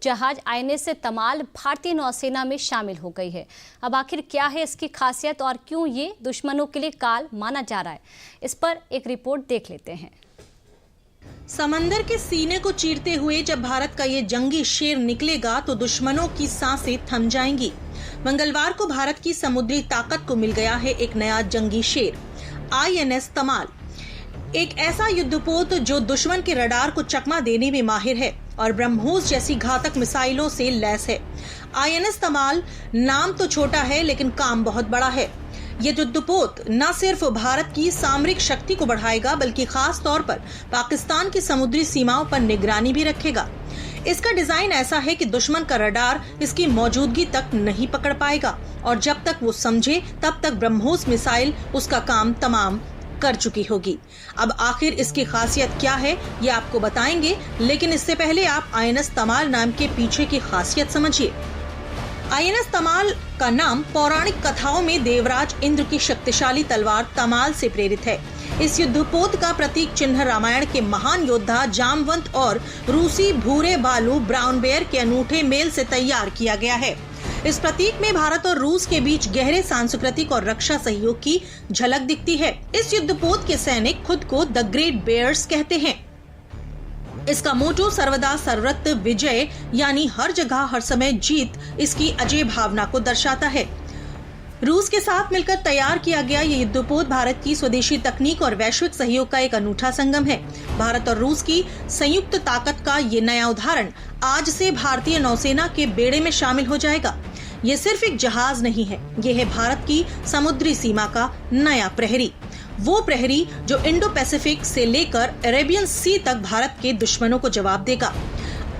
जहाज आईएनएस तमाल भारतीय नौसेना में शामिल हो गई है। अब आखिर क्या है इसकी खासियत और क्यों ये दुश्मनों के लिए काल माना जा रहा है, इस पर एक रिपोर्ट देख लेते हैं। समंदर के सीने को चीरते हुए जब भारत का ये जंगी शेर निकलेगा तो दुश्मनों की सांसें थम जाएंगी। मंगलवार को भारत की समुद्री ताकत को मिल गया है एक नया जंगी शेर, आईएनएस तमाल। एक ऐसा युद्धपोत जो दुश्मन के रडार को चकमा देने में माहिर है और ब्रह्मोस जैसी घातक मिसाइलों से लैस है। आईएनएस तमाल नाम तो छोटा है लेकिन काम बहुत बड़ा है। ये युद्धपोत न सिर्फ भारत की सामरिक शक्ति को बढ़ाएगा बल्कि खास तौर पर पाकिस्तान की समुद्री सीमाओं पर निगरानी भी रखेगा। इसका डिजाइन ऐसा है कि दुश्मन का रडार इसकी मौजूदगी तक नहीं पकड़ पाएगा और जब तक वो समझे तब तक ब्रह्मोस मिसाइल उसका काम तमाम कर चुकी होगी। अब आखिर इसकी खासियत क्या है ये आपको बताएंगे, लेकिन इससे पहले आप आईएनएस तमाल नाम के पीछे की खासियत समझिए। आईएनएस तमाल का नाम पौराणिक कथाओं में देवराज इंद्र की शक्तिशाली तलवार तमाल से प्रेरित है। इस युद्धपोत का प्रतीक चिन्ह रामायण के महान योद्धा जामवंत और रूसी भूरे बालू ब्राउन बेयर के अनूठे मेल से तैयार किया गया है। इस प्रतीक में भारत और रूस के बीच गहरे सांस्कृतिक और रक्षा सहयोग की झलक दिखती है। इस युद्धपोत के सैनिक खुद को द ग्रेट बेयर्स कहते हैं। इसका मोटो सर्वदा सर्वत्र विजय यानी हर जगह हर समय जीत इसकी अजय भावना को दर्शाता है। रूस के साथ मिलकर तैयार किया गया ये युद्धपोत भारत की स्वदेशी तकनीक और वैश्विक सहयोग का एक अनूठा संगम है। भारत और रूस की संयुक्त ताकत का ये नया उदाहरण आज से भारतीय नौसेना के बेड़े में शामिल हो जाएगा। ये सिर्फ एक जहाज नहीं है, ये है भारत की समुद्री सीमा का नया प्रहरी, वो प्रहरी जो इंडो पैसिफिक से लेकर अरेबियन सी तक भारत के दुश्मनों को जवाब देगा।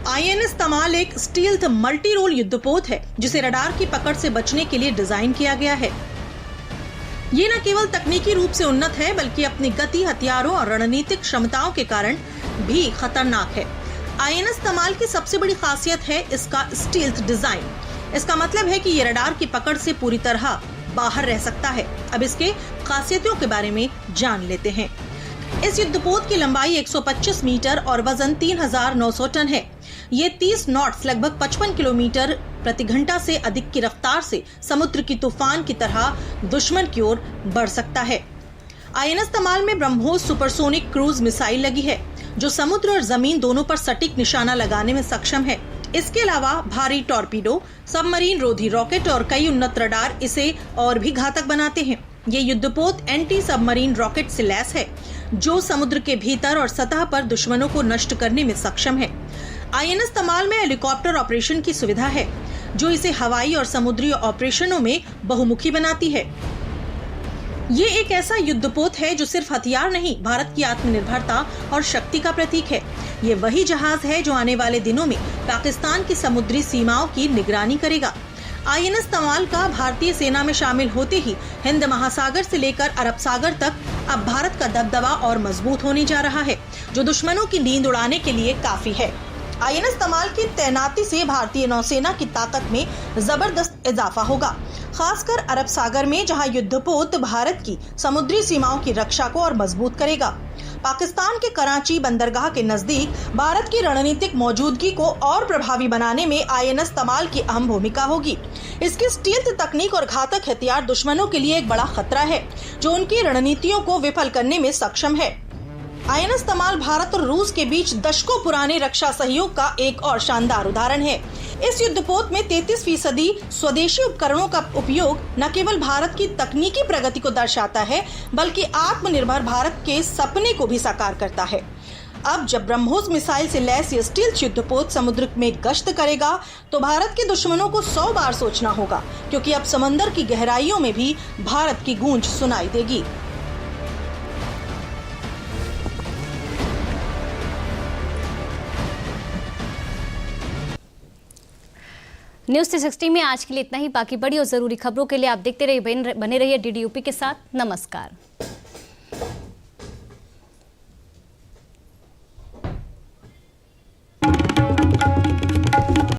आईएनएस तमाल एक स्टील्थ मल्टी रोल युद्धपोत है जिसे रडार की पकड़ से बचने के लिए डिजाइन किया गया है। ये न केवल तकनीकी रूप से उन्नत है बल्कि अपनी गति, हथियारों और रणनीतिक क्षमताओं के कारण भी खतरनाक है। आईएनएस तमाल की सबसे बड़ी खासियत है इसका स्टील्थ डिजाइन। इसका मतलब है कि ये रडार की पकड़ से पूरी तरह बाहर रह सकता है। अब इसके खासियतों के बारे में जान लेते हैं। इस युद्धपोत की लंबाई 125 मीटर और वजन 3900 टन है। ये 30 नॉट्स लगभग 55 किलोमीटर प्रति घंटा से अधिक की रफ्तार से समुद्र की तूफान की तरह दुश्मन की ओर बढ़ सकता है। आईएनएस तमाल में ब्रह्मोस सुपरसोनिक क्रूज मिसाइल लगी है जो समुद्र और जमीन दोनों पर सटीक निशाना लगाने में सक्षम है। इसके अलावा भारी टॉर्पीडो, सबमरीन रोधी रॉकेट और कई उन्नत रडार इसे और भी घातक बनाते हैं। ये युद्धपोत एंटी सबमरीन रॉकेट से लैस है जो समुद्र के भीतर और सतह पर दुश्मनों को नष्ट करने में सक्षम है। आईएनएस तमाल में हेलीकॉप्टर ऑपरेशन की सुविधा है जो इसे हवाई और समुद्री ऑपरेशनों में बहुमुखी बनाती है। ये एक ऐसा युद्धपोत है जो सिर्फ हथियार नहीं, भारत की आत्मनिर्भरता और शक्ति का प्रतीक है। ये वही जहाज है जो आने वाले दिनों में पाकिस्तान की समुद्री सीमाओं की निगरानी करेगा। आईएनएस तमाल का भारतीय सेना में शामिल होते ही हिंद महासागर से लेकर अरब सागर तक अब भारत का दबदबा और मजबूत होने जा रहा है, जो दुश्मनों की नींद उड़ाने के लिए काफी है। आईएनएस तमाल की तैनाती से भारतीय नौसेना की ताकत में जबरदस्त इजाफा होगा, खासकर अरब सागर में जहां युद्धपोत भारत की समुद्री सीमाओं की रक्षा को और मजबूत करेगा। पाकिस्तान के कराची बंदरगाह के नजदीक भारत की रणनीतिक मौजूदगी को और प्रभावी बनाने में आईएनएस तमाल की अहम भूमिका होगी। इसकी स्टील्थ तकनीक और घातक हथियार दुश्मनों के लिए एक बड़ा खतरा है जो उनकी रणनीतियों को विफल करने में सक्षम है। आईएनएस तमाल भारत और रूस के बीच दशकों पुराने रक्षा सहयोग का एक और शानदार उदाहरण है। इस युद्धपोत में 33% स्वदेशी उपकरणों का उपयोग न केवल भारत की तकनीकी प्रगति को दर्शाता है बल्कि आत्मनिर्भर भारत के सपने को भी साकार करता है। अब जब ब्रह्मोस मिसाइल से लैस ये स्टील्थ युद्धपोत समुद्र में गश्त करेगा तो भारत के दुश्मनों को 100 बार सोचना होगा, क्योंकि अब समंदर की गहराइयों में भी भारत की गूंज सुनाई देगी। न्यूज़ 360 में आज के लिए इतना ही। बाकी बड़ी और जरूरी खबरों के लिए आप देखते रहिए, बने रहिए DDUP के साथ। नमस्कार।